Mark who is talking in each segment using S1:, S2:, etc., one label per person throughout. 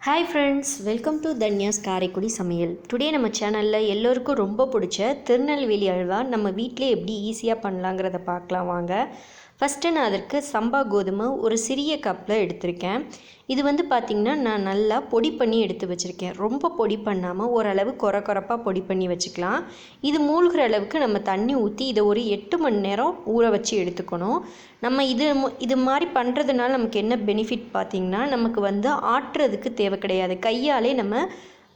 S1: Hi friends, welcome to Tanya skaraikudisamayal. Today நம்ம சேனலில் எல்லோருக்கும் ரொம்ப பிடிச்ச திருநெல்வேலி அல்வா நம்ம வீட்டிலே எப்படி ஈஸியாக பண்ணலாங்கிறத பார்க்கலாம் வாங்க. ஃபஸ்ட்டு நான் அதற்கு சம்பா கோதுமை ஒரு சிறிய கப்பில் எடுத்திருக்கேன். இது பார்த்திங்கன்னா நான் நல்லா பொடி பண்ணி எடுத்து வச்சுருக்கேன். ரொம்ப பொடி பண்ணாமல் ஓரளவு கொரப்பாக பொடி பண்ணி வச்சுக்கலாம். இது மூழ்கிற அளவுக்கு நம்ம தண்ணி ஊற்றி இதை ஒரு 8 மணி நேரம் ஊற வச்சு எடுத்துக்கணும். நம்ம இது மாதிரி பண்ணுறதுனால நமக்கு என்ன பெனிஃபிட் பார்த்திங்கன்னா, நமக்கு ஆட்டுறதுக்கு தேவை கிடையாது. கையாலே நம்ம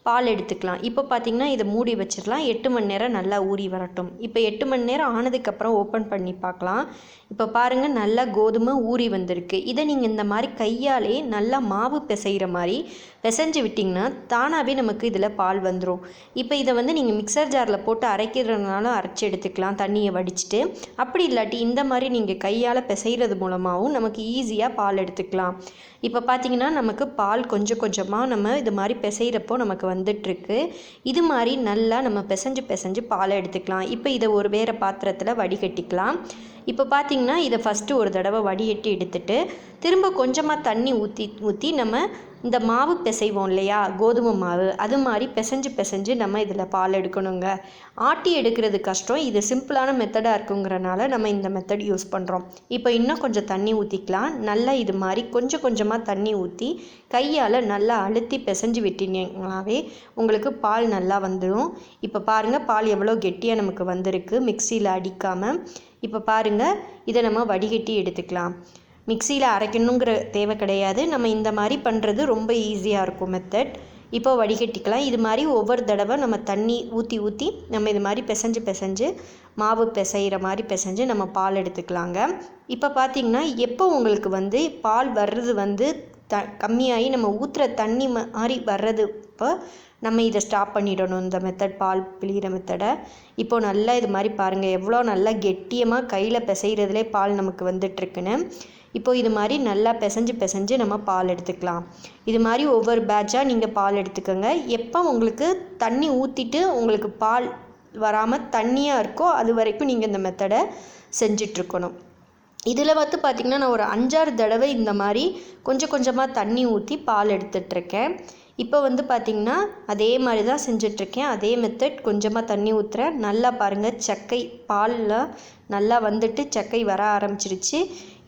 S1: பால் எடுத்துக்கலாம். இப்போ பார்த்திங்கன்னா இதை மூடி வச்சிடலாம். 8 மணி நேரம் நல்லா ஊறி வரட்டும். இப்போ 8 மணி நேரம் ஆனதுக்கப்புறம் ஓப்பன் பண்ணி பார்க்கலாம். இப்போ பாருங்கள், நல்லா கோதுமை ஊறி வந்திருக்கு. இதை நீங்கள் இந்த மாதிரி கையாலே நல்லா மாவு பிசைகிற மாதிரி பிசைஞ்சு விட்டிங்கன்னா தானாகவே நமக்கு இதில் பால் வந்துடும். இப்போ இதை நீங்கள் மிக்சர் ஜாரில் போட்டு அரைக்கிறதுனாலும் அரைச்சி எடுத்துக்கலாம், தண்ணியை வடிச்சிட்டு. அப்படி இல்லாட்டி இந்த மாதிரி நீங்கள் கையால் பிசைகிறது மூலமாகவும் நமக்கு ஈஸியாக பால் எடுத்துக்கலாம். இப்போ பார்த்திங்கன்னா நமக்கு பால் கொஞ்சம் கொஞ்சமாக நம்ம இது மாதிரி பிசைகிறப்போ நமக்கு வந்துட்டுருக்கு. இது மாதிரி நல்லா நம்ம பிசைஞ்சு பாலை எடுத்துக்கலாம். இப்போ இதை ஒரு வேறு பாத்திரத்தில் வடிகட்டிக்கலாம். இப்போ பார்த்திங்கன்னா இதை ஃபஸ்ட்டு ஒரு தடவை வடிகட்டி எடுத்துட்டு திரும்ப கொஞ்சமாக தண்ணி ஊற்றி நம்ம இந்த மாவு பிசைவோம் இல்லையா, கோதுமை மாவு, அது மாதிரி பிசைஞ்சு நம்ம இதில் பால் எடுக்கணுங்க. ஆட்டி எடுக்கிறது கஷ்டம். இது சிம்பிளான மெத்தடாக இருக்குங்கிறனால நம்ம இந்த மெத்தட் யூஸ் பண்ணுறோம். இப்போ இன்னும் கொஞ்சம் தண்ணி ஊற்றிக்கலாம். நல்லா இது மாதிரி கொஞ்சமாக தண்ணி ஊற்றி கையால் நல்லா அழுத்தி பிசைஞ்சு விட்டிங்கனாவே உங்களுக்கு பால் நல்லா வந்துடும். இப்போ பாருங்கள், பால் எவ்வளோ கெட்டியாக நமக்கு வந்திருக்கு, மிக்சியில் அடிக்காமல். இப்போ பாருங்கள், இதை நம்ம வடிகட்டி எடுத்துக்கலாம். மிக்சியில் அரைக்கணுங்கிற தேவை கிடையாது. நம்ம இந்த மாதிரி பண்ணுறது ரொம்ப ஈஸியாக இருக்கும் மெத்தட். இப்போ வடிகட்டிக்கலாம். இது மாதிரி ஒவ்வொரு தடவை நம்ம தண்ணி ஊற்றி நம்ம இது மாதிரி பிசைஞ்சு மாவு பிசைகிற மாதிரி பிசைஞ்சு நம்ம பால் எடுத்துக்கலாங்க. இப்போ பார்த்திங்கன்னா எப்போ உங்களுக்கு பால் வர்றது கம்மியாகி நம்ம ஊற்றுற தண்ணி மாதிரி வர்றது, இப்போ நம்ம இதை ஸ்டாப் பண்ணிடணும், இந்த மெத்தட், பால் பிழிகிற மெத்தடை. இப்போது நல்லா இது மாதிரி பாருங்கள், எவ்வளோ நல்லா கெட்டியமாக கையில் பிசைகிறதுலே பால் நமக்கு வந்துட்டுருக்குன்னு. இப்போது இது மாதிரி நல்லா பிசைஞ்சு நம்ம பால் எடுத்துக்கலாம். இது மாதிரி ஒவ்வொரு பேட்சாக நீங்கள் பால் எடுத்துக்கோங்க. எப்போ உங்களுக்கு தண்ணி ஊற்றிட்டு உங்களுக்கு பால் வராமல் தண்ணியாக இருக்கோ அது வரைக்கும் நீங்கள் இந்த மெத்தடை செஞ்சிட்ருக்கணும். இதில் பார்த்திங்கன்னா நான் ஒரு 5-6 தடவை இந்த மாதிரி கொஞ்சமாக தண்ணி ஊற்றி பால் எடுத்துகிட்ருக்கேன். இப்போ பார்த்திங்கன்னா அதே மாதிரி தான் செஞ்சிட்ருக்கேன். அதே மெத்தட், கொஞ்சமாக தண்ணி ஊற்றுறேன். நல்லா பாருங்கள், சக்கை பாலில் நல்லா சக்கை வர ஆரம்பிச்சிருச்சு.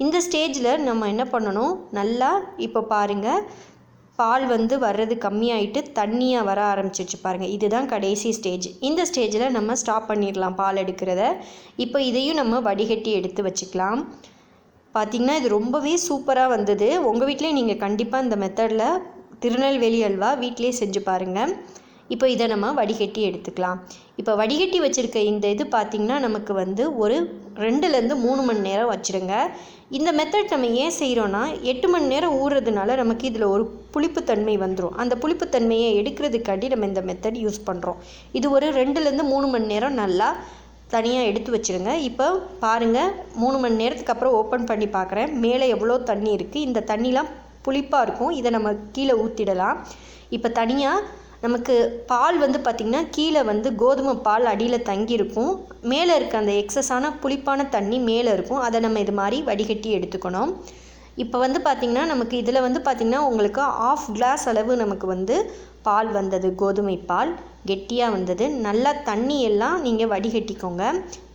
S1: இந்த ஸ்டேஜில் நம்ம என்ன பண்ணணும், நல்லா இப்போ பாருங்கள் பால் வர்றது கம்மியாயிட்டு தண்ணியாக வர ஆரம்பிச்சிருச்சு பாருங்கள். இதுதான் கடைசி ஸ்டேஜ். இந்த ஸ்டேஜில் நம்ம ஸ்டாப் பண்ணிடலாம் பால் எடுக்கிறத. இப்போ இதையும் நம்ம வடிகட்டி எடுத்து வச்சுக்கலாம். பார்த்திங்கன்னா இது ரொம்பவே சூப்பராக வந்தது. உங்கள் வீட்டிலே நீங்கள் கண்டிப்பாக இந்த மெத்தடில் திருநெல்வேலி அல்வா வீட்டிலே செஞ்சு பாருங்கள். இப்போ இதை நம்ம வடிகட்டி எடுத்துக்கலாம். இப்போ வடிகட்டி வச்சுருக்க இந்த இது பார்த்திங்கன்னா நமக்கு ஒரு 2லேருந்து 3 மணி நேரம் வச்சுருங்க. இந்த மெத்தட் நம்ம ஏன் செய்கிறோன்னா, 8 மணி நேரம் ஊறுறதுனால நமக்கு இதில் ஒரு புளிப்புத்தன்மை வந்துடும். அந்த புளிப்புத்தன்மையை எடுக்கிறதுக்காண்டி நம்ம இந்த மெத்தட் யூஸ் பண்ணுறோம். இது ஒரு 2லேருந்து 3 மணி நேரம் நல்லா தனியாக எடுத்து வச்சுருங்க. இப்போ பாருங்கள், 3 மணி நேரத்துக்கு அப்புறம் ஓப்பன் பண்ணி பார்க்குறேன். மேலே எவ்வளோ தண்ணி இருக்குது. இந்த தண்ணிலாம் புளிப்பாக இருக்கும். இதை நம்ம கீழே ஊற்றிடலாம். இப்போ தனியாக நமக்கு பால் பார்த்திங்கன்னா கீழே கோதுமை பால் அடியில் தங்கியிருக்கும். மேலே இருக்க அந்த எக்ஸஸான புளிப்பான தண்ணி மேலே இருக்கும். அதை நம்ம இது மாதிரி வடிகட்டி எடுத்துக்கணும். இப்போ பார்த்திங்கன்னா நமக்கு இதில் பார்த்திங்கன்னா உங்களுக்கு 1/2 கிளாஸ் அளவு நமக்கு பால் வந்தது. கோதுமை பால் கெட்டியாக வந்தது. நல்லா தண்ணி எல்லாம் நீங்கள் வடிகட்டிக்கோங்க.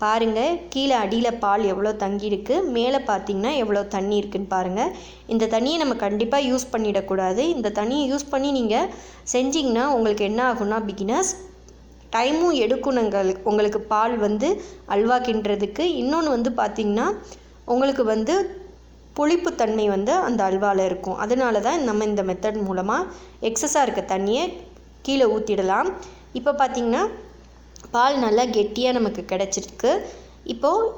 S1: பாருங்கள், கீழே அடியில் பால் எவ்வளோ தங்கியிருக்கு, மேலே பார்த்திங்கன்னா எவ்வளோ தண்ணி இருக்குதுன்னு பாருங்கள். இந்த தண்ணியை நம்ம கண்டிப்பாக யூஸ் பண்ணிடக்கூடாது. இந்த தண்ணியை யூஸ் பண்ணி நீங்கள் செஞ்சிங்கன்னா உங்களுக்கு என்ன ஆகும்னா, பிகினர்ஸ் டைமும் எடுக்கும் உங்களுக்கு பால் அல்வா கிண்டுறதுக்கு. இன்னொன்று பார்த்திங்கன்னா உங்களுக்கு புளிப்புத்தன்மை அந்த அல்வாவில் இருக்கும். அதனால தான் நம்ம இந்த மெத்தட் மூலமாக எக்ஸஸாக இருக்க தண்ணியை கீழே ஊற்றிடலாம். இப்போ பார்த்திங்கன்னா பால் நல்லா கெட்டியாக நமக்கு கிடச்சிருக்கு. இப்போது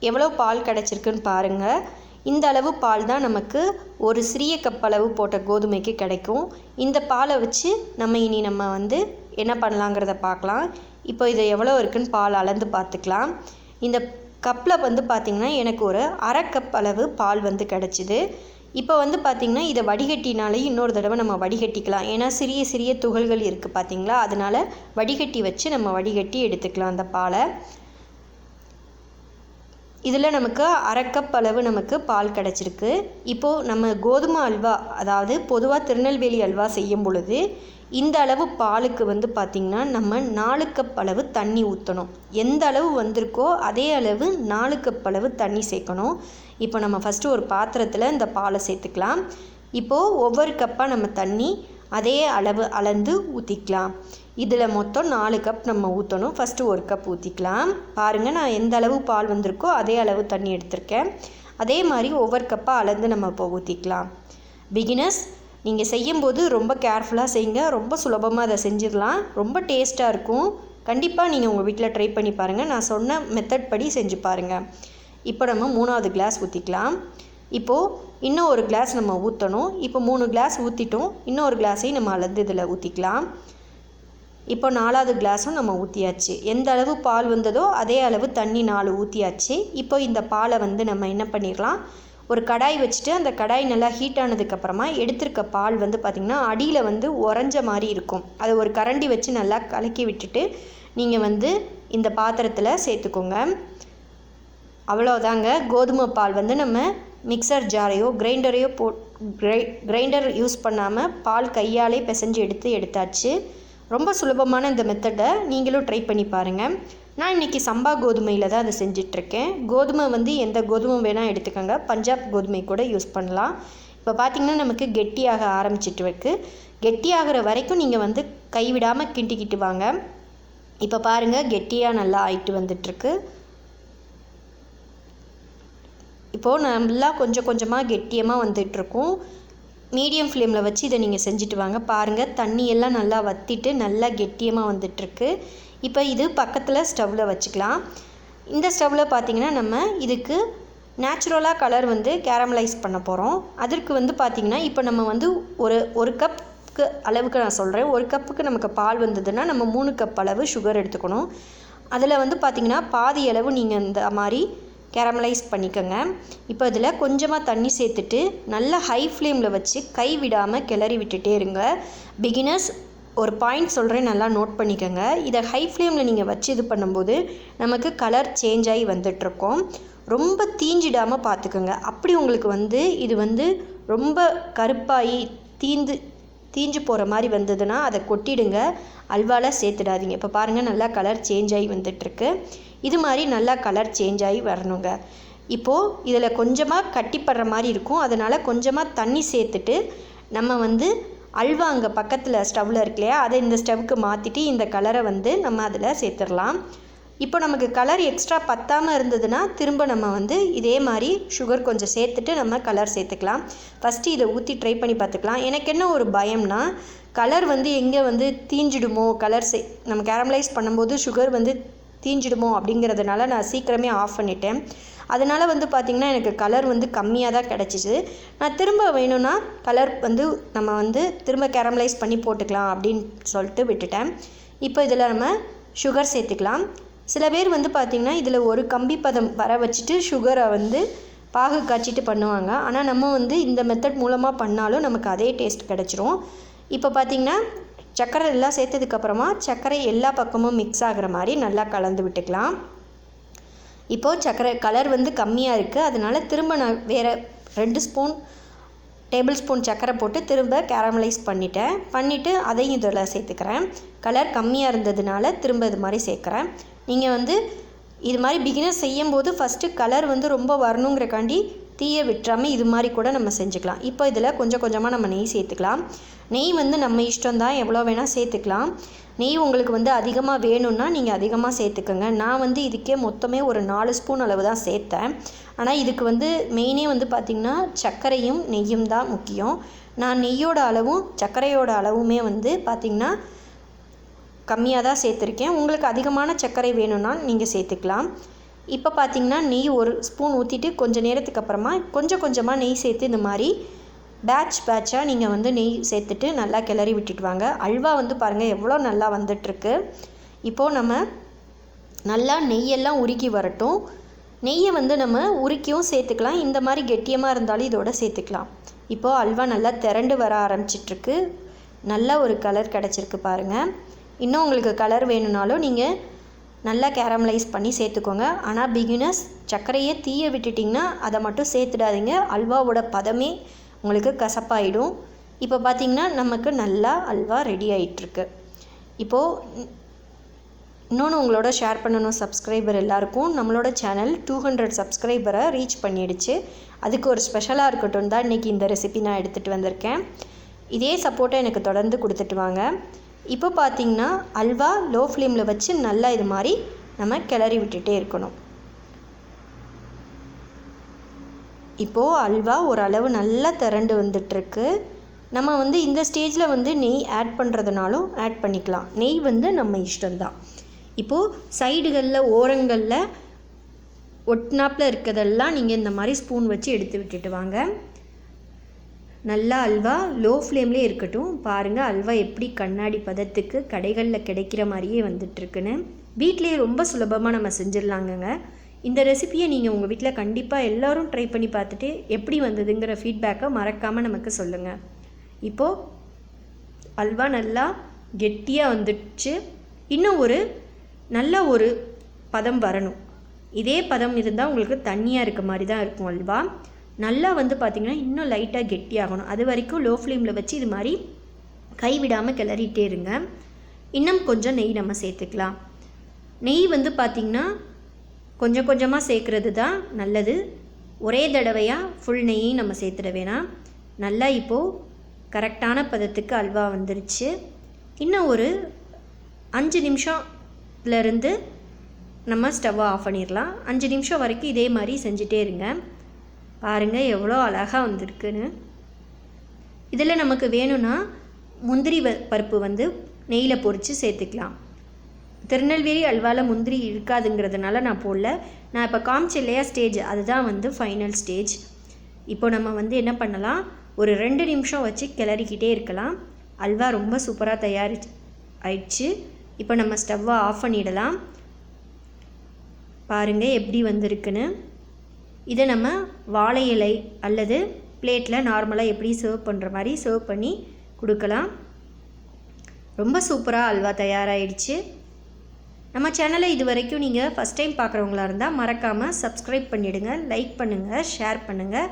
S1: எவ்வளோ பால் கிடச்சிருக்குன்னு பாருங்கள். இந்த அளவு பால் தான் நமக்கு ஒரு சிறிய கப் அளவு போட்ட கோதுமைக்கு கிடைக்கும். இந்த பாலை வச்சு நம்ம என்ன பண்ணலாங்கிறத பார்க்கலாம். இப்போ இது எவ்வளோ இருக்குதுன்னு பால் அளந்து பார்த்துக்கலாம். இந்த கப்பில் பார்த்திங்கன்னா எனக்கு ஒரு 1/2 கப் அளவு பால் கிடச்சிது. இப்போ பார்த்திங்கன்னா இதை வடிகட்டினாலே இன்னொரு தடவை நம்ம வடிகட்டிக்கலாம். ஏன்னா சிறிய துகள்கள் இருக்குது பார்த்திங்களா, அதனால் வடிகட்டி வச்சு நம்ம வடிகட்டி எடுத்துக்கலாம் அந்த பாலை. இதில் நமக்கு 1/2 கப் அளவு நமக்கு பால் கிடச்சிருக்கு. இப்போது நம்ம கோதுமை அல்வா, அதாவது பொதுவாக திருநெல்வேலி அல்வா செய்யும் பொழுது இந்த அளவு பாலுக்கு வந்து பார்த்திங்கன்னா நம்ம 4 கப் அளவு தண்ணி ஊற்றணும். எந்த அளவு வந்திருக்கோ அதே அளவு 4 கப் அளவு தண்ணி சேர்க்கணும். இப்போ நம்ம ஃபஸ்ட்டு ஒரு பாத்திரத்தில் இந்த பாலை சேர்த்துக்கலாம். இப்போது ஒவ்வொரு கப்பாக நம்ம தண்ணி அதே அளவு அளந்து ஊற்றிக்கலாம். இதில் மொத்தம் 4 கப் நம்ம ஊற்றணும். ஃபஸ்ட்டு ஒரு கப் ஊற்றிக்கலாம். பாருங்கள், நான் எந்த அளவு பால் வந்திருக்கோ அதே அளவு தண்ணி எடுத்திருக்கேன். அதே மாதிரி ஒவ்வொரு கப்பாக அளந்து நம்ம இப்போ ஊற்றிக்கலாம். பிகினர்ஸ், நீங்கள் செய்யும்போது ரொம்ப கேர்ஃபுல்லாக செய்யுங்க. ரொம்ப சுலபமாக அதை செஞ்சிடலாம். ரொம்ப டேஸ்ட்டாக இருக்கும். கண்டிப்பாக நீங்கள் உங்கள் வீட்டில் ட்ரை பண்ணி பாருங்கள். நான் சொன்ன மெத்தட் படி செஞ்சு பாருங்கள். இப்போ நம்ம 3வது கிளாஸ் ஊற்றிக்கலாம். இப்போது இன்னும் ஒரு கிளாஸ் நம்ம ஊற்றணும். இப்போ 3 கிளாஸ் ஊற்றிட்டோம். இன்னொரு கிளாஸையும் நம்ம அளந்து இதில் ஊற்றிக்கலாம். இப்போ 4வது கிளாஸும் நம்ம ஊற்றியாச்சு. எந்த அளவு பால் வந்ததோ அதே அளவு தண்ணி 4 ஊற்றியாச்சு. இப்போ இந்த பாலை வந்து நம்ம என்ன பண்ணிடலாம், ஒரு கடாய் வச்சுட்டு அந்த கடாய் நல்லா ஹீட் ஆனதுக்கப்புறமா எடுத்திருக்க பால் வந்து பார்த்திங்கன்னா அடியில் வந்து உறைஞ்ச மாதிரி இருக்கும். அதை ஒரு கரண்டி வச்சு நல்லா கலக்கி விட்டுட்டு நீங்கள் வந்து இந்த பாத்திரத்தில் சேர்த்துக்கோங்க. அவ்வளோதாங்க. கோதுமை பால் வந்து நம்ம மிக்சர் ஜாரையோ கிரைண்டரையோ கிரைண்டர் யூஸ் பண்ணாமல் பால் கையாலே பிசைஞ்சு எடுத்தாச்சு. ரொம்ப சுலபமான இந்த மெத்தடை நீங்களும் ட்ரை பண்ணி பாருங்கள். நான் இன்றைக்கி சம்பா கோதுமையில் தான் அதை செஞ்சிட்ருக்கேன். கோதுமை வந்து எந்த கோதுமை வேணால் எடுத்துக்கோங்க. பஞ்சாப் கோதுமை கூட யூஸ் பண்ணலாம். இப்போ பார்த்திங்கன்னா நமக்கு கெட்டியாக ஆரம்பிச்சிட்டு இருக்கு. கெட்டியாகிற வரைக்கும் நீங்கள் வந்து கைவிடாமல் கிண்டிக்கிட்டு வாங்க. இப்போ பாருங்கள், கெட்டியாக நல்லா ஆயிட்டு வந்துட்டுருக்கு. இப்போது நல்லா கொஞ்சம் கொஞ்சமாக கெட்டியமாக வந்துட்டுருக்கும். மீடியம் ஃப்ளேமில் வச்சு இதை நீங்கள் செஞ்சுட்டு வாங்க. பாருங்கள், தண்ணியெல்லாம் நல்லா வற்றிட்டு நல்லா கெட்டியமாக வந்துட்டுருக்கு. இப்போ இது பக்கத்தில் ஸ்டவ்வில் வச்சுக்கலாம். இந்த ஸ்டவ்வில் பார்த்திங்கன்னா நம்ம இதுக்கு நேச்சுரலாக கலர் வந்து கேரமலைஸ் பண்ண போகிறோம். அதற்கு வந்து பார்த்திங்கன்னா இப்போ நம்ம வந்து ஒரு கப்புக்கு அளவுக்கு நான் சொல்கிறேன். ஒரு கப்புக்கு நமக்கு பால் வந்ததுன்னா நம்ம 3 கப் அளவு சுகர் எடுத்துக்கணும். அதில் வந்து பார்த்திங்கன்னா பாதி அளவு நீங்கள் இந்த மாதிரி கேரமலைஸ் பண்ணிக்கோங்க. இப்போ இதில் கொஞ்சமாக தண்ணி சேர்த்துட்டு நல்லா ஹை ஃப்ளேமில் வச்சு கை விடாமல் கிளறி விட்டுட்டே இருங்க. பிகினர்ஸ், ஒரு பாயிண்ட் சொல்கிறேன், நல்லா நோட் பண்ணிக்கோங்க. இதை ஹை ஃப்ளேமில் நீங்கள் வச்சு இது பண்ணும்போது நமக்கு கலர் சேஞ்ச் ஆகி வந்துட்டுருக்கோம். ரொம்ப தீஞ்சிடாமல் பார்த்துக்கோங்க. அப்படி உங்களுக்கு வந்து இது வந்து ரொம்ப கருப்பாகி தீஞ்சு போகிற மாதிரி வந்ததுன்னா அதை கொட்டிடுங்க. அல்வாவில் சேர்த்துடாதீங்க. இப்போ பாருங்கள், நல்லா கலர் சேஞ்ச் ஆகி வந்துட்டுருக்கு. இது மாதிரி நல்லா கலர் சேஞ்ச் ஆகி வரணுங்க. இப்போது இதில் கொஞ்சமாக கட்டிப்படுற மாதிரி இருக்கும். அதனால் கொஞ்சமாக தண்ணி சேர்த்துட்டு நம்ம வந்து அல்வா அங்கே பக்கத்தில் ஸ்டவ்வில் இருக்கு இல்லையா, அதை இந்த ஸ்டவ்வுக்கு மாற்றிட்டு இந்த கலரை வந்து நம்ம அதில் சேர்த்துடலாம். இப்போ நமக்கு கலர் எக்ஸ்ட்ரா பத்தாமல் இருந்ததுன்னா திரும்ப நம்ம வந்து இதே மாதிரி சுகர் கொஞ்சம் சேர்த்துட்டு நம்ம கலர் சேர்த்துக்கலாம். ஃபஸ்ட்டு இதை ஊற்றி ட்ரை பண்ணி பார்த்துக்கலாம். எனக்கு என்ன ஒரு பயம்னா, கலர் வந்து எங்கே வந்து தீஞ்சிடுமோ, நம்ம கேரமலைஸ் பண்ணும்போது சுகர் வந்து தீஞ்சிடுமோ அப்படிங்கிறதுனால நான் சீக்கிரமே ஆஃப் பண்ணிட்டேன். அதனால் வந்து பார்த்திங்கன்னா எனக்கு கலர் வந்து கம்மியாக தான் கிடச்சிச்சு. நான் திரும்ப வேணும்னா கலர் வந்து நம்ம வந்து திரும்ப கேரமலைஸ் பண்ணி போட்டுக்கலாம் அப்படின்னு சொல்லிட்டு விட்டுட்டேன். இப்போ இதில் நம்ம சுகர் சேர்த்துக்கலாம். சில பேர் வந்து பார்த்திங்கன்னா இதில் ஒரு கம்பி பதம் வர வச்சுட்டு சுகரை வந்து பாகு காய்ச்சிட்டு பண்ணுவாங்க. ஆனால் நம்ம வந்து இந்த மெத்தட் மூலமாக பண்ணாலும் நமக்கு அதே டேஸ்ட் கிடச்சிரும். இப்போ பார்த்திங்கன்னா சர்க்கரை எல்லாம் சேர்த்ததுக்கப்புறமா சர்க்கரை எல்லா பக்கமும் மிக்ஸ் ஆகிற மாதிரி நல்லா கலந்து விட்டுக்கலாம். இப்போது சர்க்கரை கலர் வந்து கம்மியாக இருக்குது. அதனால் திரும்ப நான் வேறு 2 டேபிள் ஸ்பூன் சர்க்கரை போட்டு திரும்ப கேரமலைஸ் பண்ணிவிட்டு அதையும் இதில் சேர்த்துக்கிறேன். கலர் கம்மியாக இருந்ததுனால திரும்ப இது மாதிரி சேர்க்குறேன். நீங்கள் வந்து இது மாதிரி பிகினர் செய்யும்போது ஃபஸ்ட்டு கலர் வந்து ரொம்ப வரணுங்கிறக்காண்டி தீயை விட்டுறாமல் இது மாதிரி கூட நம்ம செஞ்சுக்கலாம். இப்போ இதில் கொஞ்சம் கொஞ்சமாக நம்ம நெய் சேர்த்துக்கலாம். நெய் வந்து நம்ம இஷ்டம்தான், எவ்வளோ வேணால் சேர்த்துக்கலாம். நெய் உங்களுக்கு வந்து அதிகமாக வேணும்னா நீங்கள் அதிகமாக சேர்த்துக்கோங்க. நான் வந்து இதுக்கே மொத்தமே ஒரு 4 ஸ்பூன் அளவு தான் சேர்த்தேன். ஆனால் இதுக்கு வந்து மெயினே வந்து பார்த்திங்கன்னா சர்க்கரையும் நெய்யும் தான் முக்கியம். நான் நெய்யோட அளவும் சர்க்கரையோட அளவுமே வந்து பார்த்திங்கன்னா கம்மியாக தான் சேர்த்துருக்கேன். உங்களுக்கு அதிகமான சர்க்கரை வேணும்னா நீங்கள் சேர்த்துக்கலாம். இப்போ பார்த்திங்கன்னா நெய் 1 ஸ்பூன் ஊற்றிட்டு கொஞ்சம் நேரத்துக்கு அப்புறமா கொஞ்சம் கொஞ்சமாக நெய் சேர்த்து இந்த மாதிரி பேட்சாக நீங்கள் வந்து நெய் சேர்த்துட்டு நல்லா கிளறி விட்டுட்டு வாங்க. அல்வா வந்து பாருங்கள் எவ்வளோ நல்லா வந்துட்டுருக்கு. இப்போது நம்ம நல்லா நெய்யெல்லாம் உருக்கி வரட்டும். நெய்யை வந்து நம்ம உருக்கியும் சேர்த்துக்கலாம். இந்த மாதிரி கெட்டியமாக இருந்தாலும் இதோட சேர்த்துக்கலாம். இப்போது அல்வா நல்லா திரண்டு வர ஆரம்பிச்சிட்ருக்கு. நல்ல ஒரு கலர் கிடச்சிருக்கு பாருங்கள். இன்னும் உங்களுக்கு கலர் வேணும்னாலும் நீங்கள் நல்லா கேரமலைஸ் பண்ணி சேர்த்துக்கோங்க. ஆனால் பிகினர்ஸ் சர்க்கரையை தீய விட்டுட்டிங்கன்னா அதை மட்டும் சேர்த்துடாதீங்க, அல்வாவோட பதமே உங்களுக்கு கசப்பாயிடும். இப்போ பார்த்திங்கன்னா நமக்கு நல்லா அல்வா ரெடி ஆகிட்டுருக்கு. இப்போது இன்னொன்று உங்களோட ஷேர் பண்ணணும் சப்ஸ்கிரைபர் எல்லாருக்கும். நம்மளோட சேனல் 200 சப்ஸ்கிரைபரை ரீச் பண்ணிடுச்சு. அதுக்கு ஒரு ஸ்பெஷலாக இருக்கட்டும் தான் இன்றைக்கி இந்த ரெசிபி நான் எடுத்துகிட்டு வந்திருக்கேன். இதே சப்போர்ட்டை எனக்கு தொடர்ந்து கொடுத்துட்டு வாங்க. இப்போ பார்த்திங்கன்னா அல்வா லோ ஃப்ளேமில் வச்சு நல்லா இது மாதிரி நம்ம கிளறி விட்டுட்டே இருக்கணும். இப்போது அல்வா ஓரளவு நல்லா திரண்டு வந்துட்டுருக்கு. நம்ம இந்த ஸ்டேஜில் நெய் ஆட் பண்ணுறதுனாலும் ஆட் பண்ணிக்கலாம். நெய் நம்ம இஷ்டம்தான். இப்போது சைடுகளில் ஓரங்களில் ஒட்டினாப்பில் இருக்கிறதெல்லாம் நீங்கள் இந்த மாதிரி ஸ்பூன் வச்சு எடுத்து விட்டுட்டு வாங்க. நல்லா அல்வா லோ ஃப்ளேம்லேயே இருக்கட்டும். பாருங்கள் அல்வா எப்படி கண்ணாடி பதத்துக்கு கடைகளில் கிடைக்கிற மாதிரியே வந்துட்டுருக்குன்னு. வீட்டிலேயே ரொம்ப சுலபமாக நம்ம செஞ்சிடலாங்கங்க. இந்த ரெசிபியை நீங்கள் உங்கள் வீட்டில் கண்டிப்பாக எல்லோரும் ட்ரை பண்ணி பார்த்துட்டு எப்படி வந்ததுங்கிற ஃபீட்பேக்கை மறக்காமல் நமக்கு சொல்லுங்கள். இப்போது அல்வா நல்லா கெட்டியாக வந்துடுச்சு. இன்னும் நல்ல ஒரு பதம் வரணும். இதே பதம் இருந்தால் உங்களுக்கு தண்ணியாக இருக்க மாதிரி தான் இருக்கும் அல்வா. நல்லா பார்த்திங்கன்னா இன்னும் லைட்டாக கெட்டியாகணும். அது வரைக்கும் லோ ஃப்ளேமில் வச்சு இது மாதிரி கைவிடாமல் கிளறிட்டே இருங்க. இன்னும் கொஞ்சம் நெய் நம்ம சேர்த்துக்கலாம். நெய் பார்த்திங்கன்னா கொஞ்சம் கொஞ்சமாக சேர்க்குறது தான் நல்லது. ஒரே தடவையாக ஃபுல் நெய்யும் நம்ம சேர்த்துட வேணாம். நல்லா இப்போது கரெக்டான பதத்துக்கு அல்வா வந்துருச்சு. இன்னும் 5 நிமிஷம்லேருந்து நம்ம ஸ்டவ்வை ஆஃப் பண்ணிடலாம். 5 நிமிஷம் வரைக்கும் இதே மாதிரி செஞ்சுட்டே இருங்க. பாருங்கள் எவ்வளோ அழகாக வந்திருக்குன்னு. இதில் நமக்கு வேணும்னா முந்திரி பருப்பு நெய்யில் பொரித்து சேர்த்துக்கலாம். திருநெல்வேலி அல்வாவில் முந்திரி இருக்காதுங்கிறதுனால நான் போடல. நான் இப்போ காமிச்ச இல்லையா ஸ்டேஜ், அதுதான் ஃபைனல் ஸ்டேஜ். இப்போ நம்ம என்ன பண்ணலாம், 2 நிமிஷம் வச்சு கிளறிக்கிட்டே இருக்கலாம். அல்வா ரொம்ப சூப்பராக ஆயிடுச்சு. இப்போ நம்ம ஸ்டவ்வை ஆஃப் பண்ணிடலாம். பாருங்கள் எப்படி வந்திருக்குன்னு. இதை நம்ம வாழை இலை அல்லது பிளேட்டில் நார்மலாக எப்படி சர்வ் பண்ணுற மாதிரி சர்வ் பண்ணி கொடுக்கலாம். ரொம்ப சூப்பராக அல்வா தயாராகிடுச்சு. நம்ம சேனலை இது வரைக்கும் நீங்கள் ஃபஸ்ட் டைம் பார்க்குறவங்களா இருந்தால் மறக்காமல் சப்ஸ்கிரைப் பண்ணிவிடுங்க, லைக் பண்ணுங்கள், ஷேர் பண்ணுங்கள்.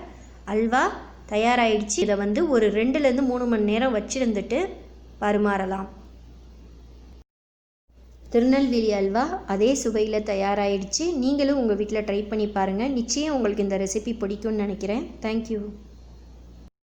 S1: அல்வா தயாராகிடுச்சு. இதை 2லேருந்து 3 மணி நேரம் வச்சுருந்துட்டு பரிமாறலாம். திருநெல்வேலி அல்வா அதே சுவையில் தயாராகிடுச்சு. நீங்களும் உங்கள் வீட்டில் ட்ரை பண்ணி பாருங்கள். நிச்சயம் உங்களுக்கு இந்த ரெசிபி பிடிக்கும்னு நினைக்கிறேன். தேங்க்யூ.